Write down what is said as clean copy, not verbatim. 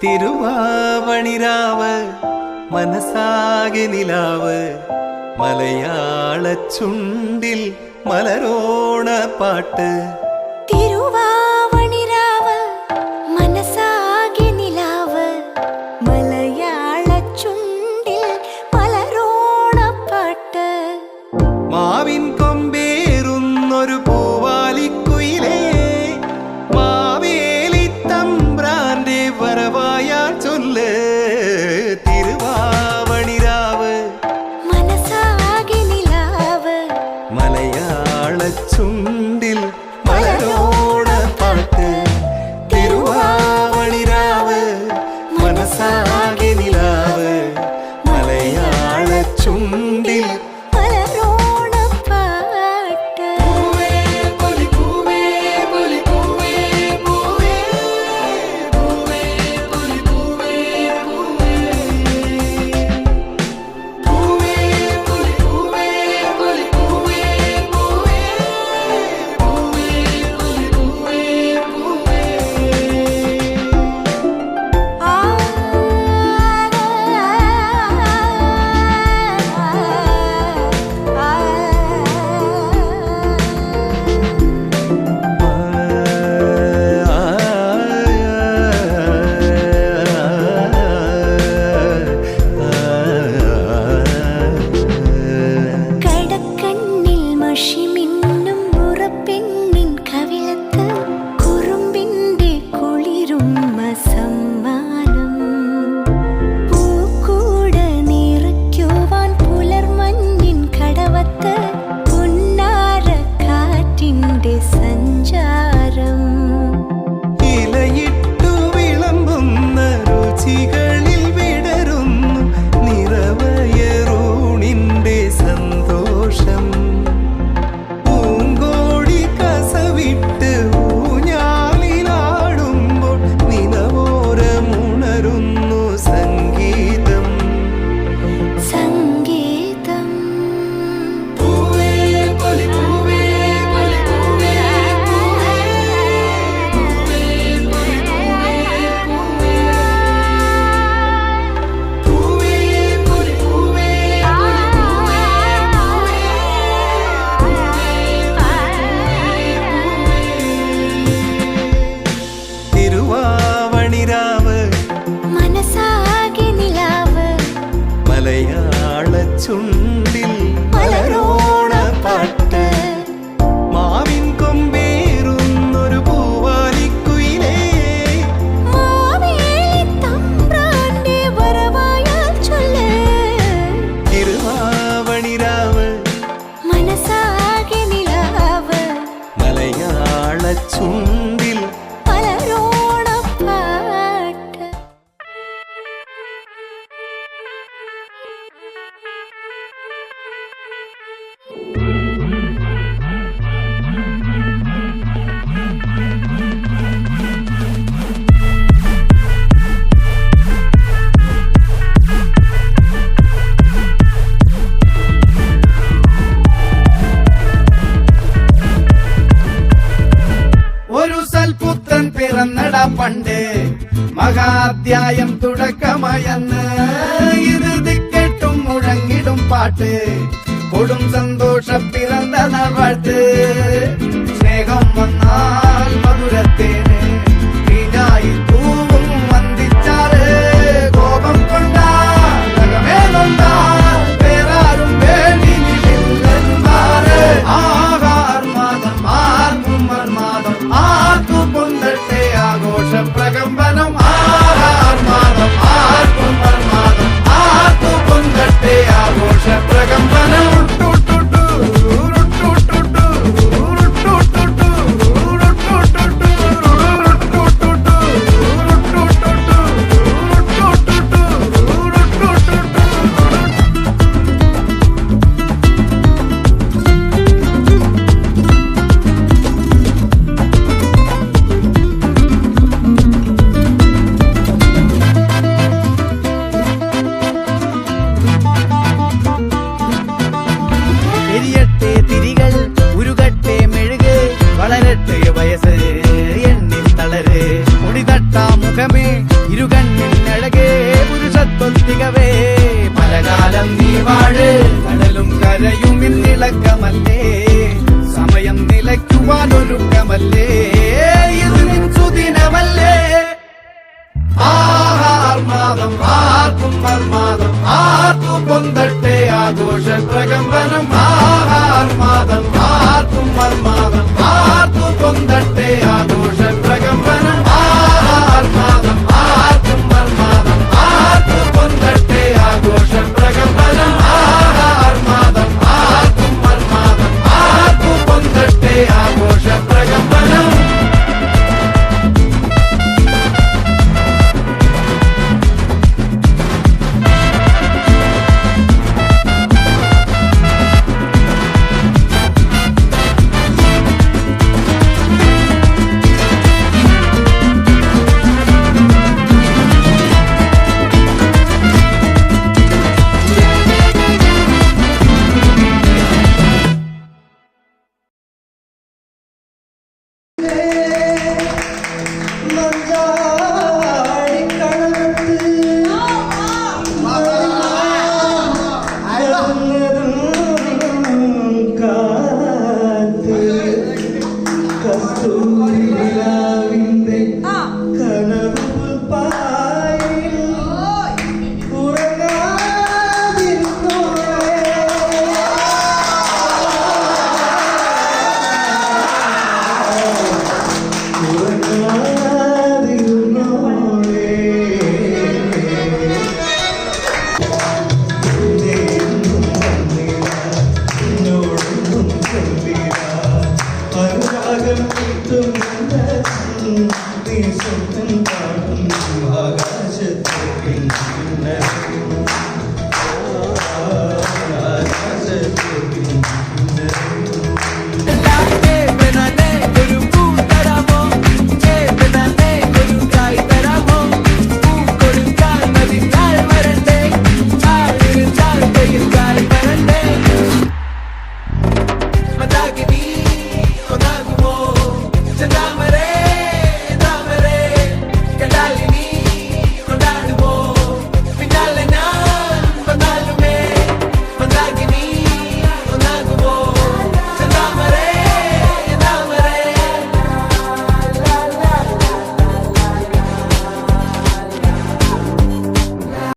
തിരുവാവണിരാവ് മനസാകെ നിലാവ് മലയാള ചുണ്ടിൽ മലരോണ പാട്ട്. തിരുവാവണിരാവ് മനസാകെ നിലാവ് മലയാള ചുണ്ടിൽ മലരോണ പാട്ട്. മാവിൻ കൊമ്പേറുന്നൊരു പൂവാലിക്കുയിലേ മാവേലി തമ്പ്രാന്റെ വരവായാ ചൊല്ല്. തിരുവാവണിരാവ് മനസാകെ നിലാവ് മലയാള ചുണ്ടിൽ മലരോണ പാട്ട്. തിരുവാവണിരാവ് മനസാകെ നിലാവ് മലയാള ചുണ്ടിൽ മലരോണ പാട്ട്. കടക്കണ്ണിൽ മഷിമിന്നും മുറപ്പെണ്ണിൻ കവിളത്ത് കുറുമ്പിന്റെ കുളിരുമ്മ സമ്മാനം. പൂക്കൂട നിറയ്ക്കുവാൻ പുലർമഞ്ഞിൻ കടവത്ത് പുന്നാര കാറ്റിന്റെ സഞ്ചാരം. ഇലയിട്ടു വിളമ്പുന്ന രുചികളിൽ വിടരുന്നു നിറവയറൂണിന്റെ സന്തോഷം. പൂങ്കോടി കസവിട്ട് ഊഞ്ഞാലിലാടുമ്പോൾ നിലവോരമുണരുന്നു സംഗീതം. സംഗീതം തിരുവാവണിരാവ് മനസാകെ നിലാവ് മലയാള ചുണ്ടിൽ മലരോണ പാട്ട്. മാവിൻ കൊമ്പേറുന്നൊരു പൂവാലിക്കുയിലേ മാവേലി തമ്പ്രാന്റെ വരവായാൽ ചൊല്ല്. തിരുവാവണിരാവ് മനസാകെ നിലാവ് മലയാള ചുണ്ടിൽ മലരോണ പാട്ട്. ഒരു സൽപുത്രൻ പിറന്നട പണ്ട് മഹാധ്യായം തുടക്കമയന്ന് ഇത് കേട്ടും മുഴങ്ങിടും പാട്ട് കൊടും സന്തോഷ പിറന്ന നാൾവാഴ്ത്ത്. സ്നേഹം വന്നാൽ മധുരത്തേന് തീനായി തൂവും വന്ദിച്ചാറ് കോപം കൊണ്ടാൽ അകമേ നൊന്താൽ വേറാരും വേണ്ടിയില്ലെന്മാറ്. ആഹാർമാദം ആർക്കും മർമാദം ആർക്കു പൊന്തട്ടെ ആഘോഷ പ്രകമ്പനം. ആഹാർമാദം ആർക്കും മർമാദം ആർക്കു പൊന്തട്ടെ ആഘോഷ പ്രകമ്പനം. ഉരുട്ടുട്ടുട്ടു, ഉരുട്ടുട്ടുട്ടു, ഉരുട്ടുട്ടുട്ടു, ഉരുട്ടുട്ടുട്ടു, ഉരുട്ടുട്ടുട്ടു. വാഴ് കടലും കരയും ഇന്നിളക്കമല്ലേ സമയം നിലയ്ക്കുവാൻ ഒരുക്കമല്ലേ ഇത് നിൻ സുദിനമല്ലേ ആർമാദം ആർക്കും മർമാദം ആർക്കു പൊന്തട്ടെ ആഘോഷ പ്രകമ്പനം ആർമാദം ആർക്കും മർമാദം ആർക്കു പൊന്തട്ടെ ആഘോഷ